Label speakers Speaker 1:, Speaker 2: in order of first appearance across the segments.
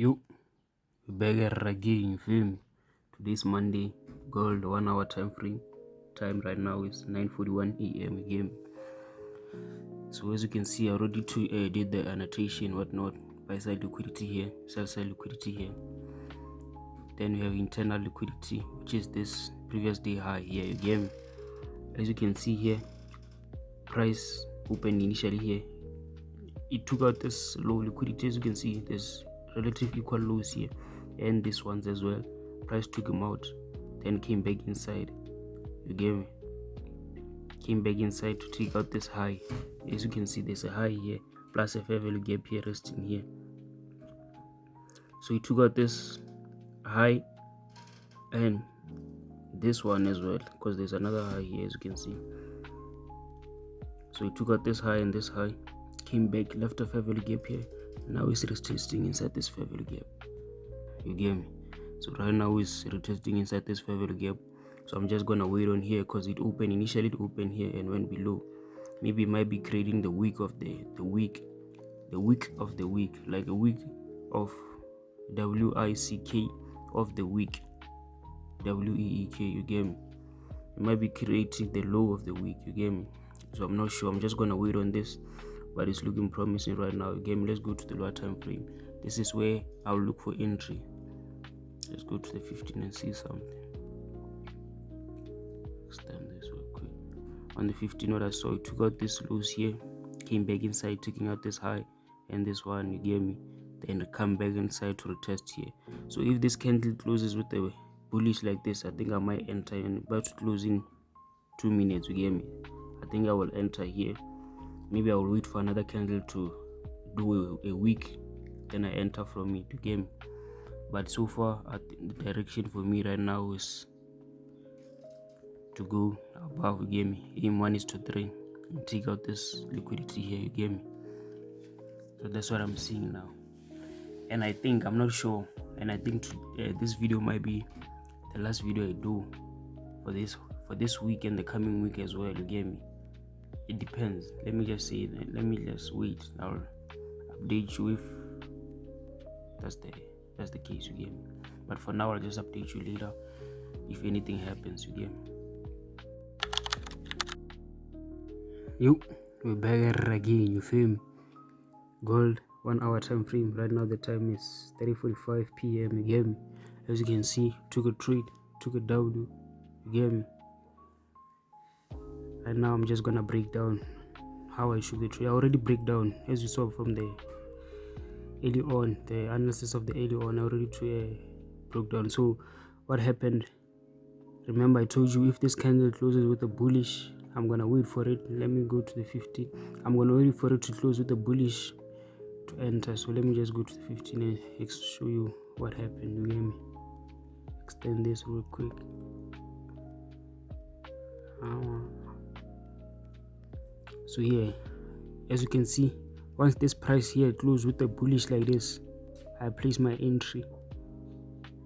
Speaker 1: Yo, we back again, you feel me? Today's Monday, gold 1 hour time frame. Time right now is 9:41 a.m. again. So as you can see, I already did the annotation, whatnot. Buy side liquidity here, sell side liquidity here. Then we have internal liquidity, which is this previous day high here again. As you can see here, price opened initially here. It took out this low liquidity. As you can see, there's relative equal lows here, and this ones as well. Price took them out, then came back inside. You get me? Came back inside to take out this high. As you can see, there's a high here plus a fair value gap here resting here. So he took out this high and this one as well, because there's another high here, as you can see. So he took out this high and this high, came back, left a fair value gap here. Now he's retesting inside this fair value gap. You get me? So right now he's retesting inside this fair value gap. So I'm just gonna wait on here because initially it opened here and went below. Maybe it might be creating the week of the week of the week, like a week of WICK of the week, WEEK. You get me? It might be creating the low of the week. You get me? So I'm not sure. I'm just gonna wait on this, but it's looking promising right now. You get me? Let's go to the lower time frame. This is where I'll look for entry. Let's go to the 15 and see something. Extend this real quick. On the 15, what I saw, it took out this lows here, came back inside, taking out this high and this one. You get me? Then come back inside to retest here. So if this candle closes with a bullish like this, I think I might enter and about to close in 2 minutes. You get me? I think I will enter here. Maybe I will wait for another candle to do a week, then I enter from it. You get me? But so far, the direction for me right now is to go above. You get me? Aim 1:3 and take out this liquidity here. You get me? So that's what I'm seeing now. And I think, I'm not sure, and I think this video might be the last video I do for this week and the coming week as well. You get me? It depends. Let me just say that. Let me just wait. I'll update you if that's the case. You get me? But for now, I'll just update you later if anything happens. You get me? Yo, we're back again. You feel me? Gold 1 hour time frame. Right now the time is 3:45 p.m. You get me? As you can see, took a trade, took a W. You get me? Right now I'm just gonna break down how I should the trade. I already break down, as you saw from the early on, the analysis of the early on. I already broke down. So what happened? Remember, I told you if this candle closes with a bullish, I'm gonna wait for it. Let me go to the 50. I'm gonna wait for it to close with a bullish to enter. So let me just go to the 15 and show you what happened. You get me? Extend this real quick. So here, as you can see, once this price here closes with a bullish like this, I place my entry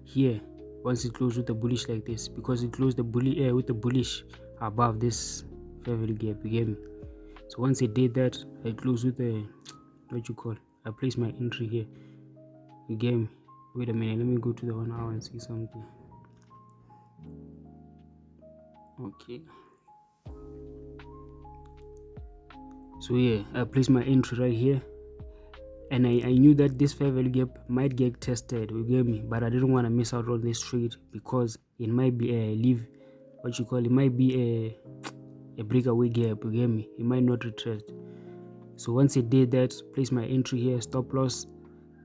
Speaker 1: here. Once it closes with a bullish like this, because it closed with the bullish above this fair value gap. You get me? So once it did that, I close with a I place my entry here. You get me? Wait a minute, let me go to the 1 hour and see something. Okay. So yeah, I place my entry right here, and I knew that this fair value gap might get tested. You get me? But I didn't want to miss out on this trade because it might be it might be a breakaway gap. You get me? It might not retest. So once it did that, place my entry here, stop loss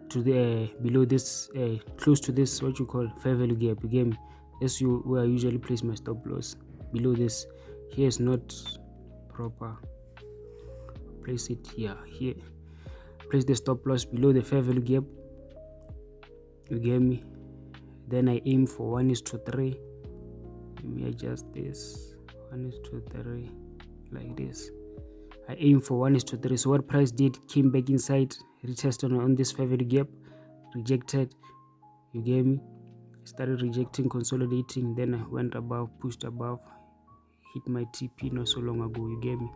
Speaker 1: to the below this, close to this fair value gap. You get me? That's where I usually place my stop loss, below this. Here is not proper. Place it here. Place the stop loss below the fair value gap. You get me? Then I aim for 1:3. Let me adjust this. 1:3 like this. I aim for 1:3. So what price did, came back inside, retested on this fair value gap, rejected. You get me? Started rejecting, consolidating, then I went above, pushed above, hit my TP not so long ago. You get me?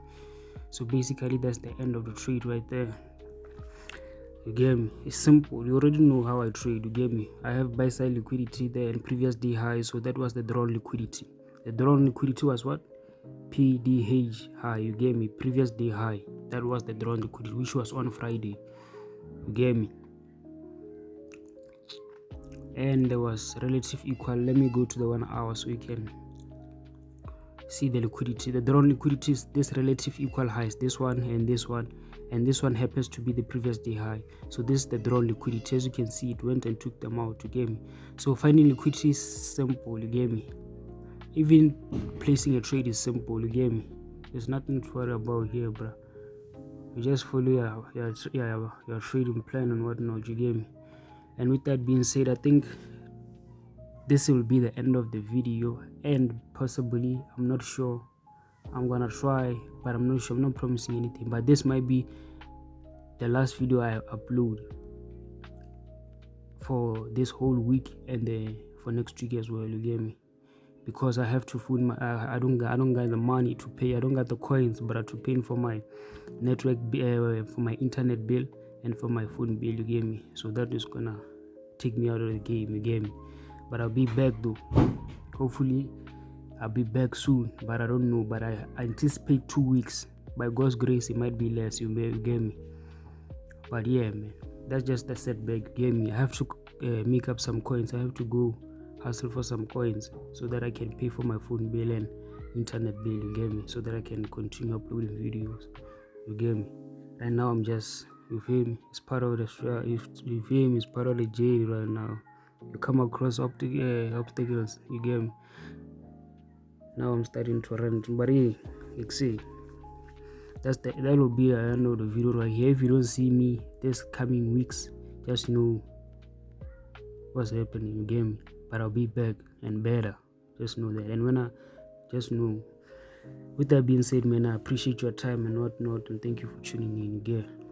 Speaker 1: So basically that's the end of the trade right there. You get me? It's simple. You already know how I trade. You get me? I have buy side liquidity there and previous day high, so that was the drawn liquidity. The drawn liquidity was what? PDH high. You get me? Previous day high. That was the drawn liquidity, which was on Friday. You get me? And there was relative equal. Let me go to the 1 hour so you can see the liquidity. The drawn liquidity is this relative equal highs, this one and this one, and this one happens to be the previous day high. So this is the drawn liquidity. As you can see, it went and took them out. You get me? So finding liquidity is simple. You get me? Even placing a trade is simple. You get me? There's nothing to worry about here, bro. You just follow your trading plan and whatnot. You get me? And with that being said, I think this will be the end of the video, and possibly, I'm not sure, I'm gonna try, but I'm not sure, I'm not promising anything, but this might be the last video I upload for this whole week and for next week as well. You get me? Because I have to food my I don't got the money to pay. I don't got the coins, but I have to pay for my network for my internet bill and for my phone bill. You get me? So that is gonna take me out of the game. You get me? But I'll be back though. Hopefully I'll be back soon, but I don't know. But I anticipate 2 weeks. By God's grace, it might be less. You get me? But yeah, man, that's just a setback. You get me? I have to make up some coins. I have to go hustle for some coins so that I can pay for my phone bill and internet bill. You get me? So that I can continue uploading videos. You get me? Right now I'm just, you feel me? It's part of the you feel me? It's part of the journey right now. You come across obstacles. You get me? Now I'm starting to run, but yeah, you see, that will be the end of the video right here. If you don't see me this coming weeks, just know what's happening. You get me? But I'll be back and better. Just know that. And when I just know. With that being said, man, I appreciate your time and whatnot, and thank you for tuning in. You get.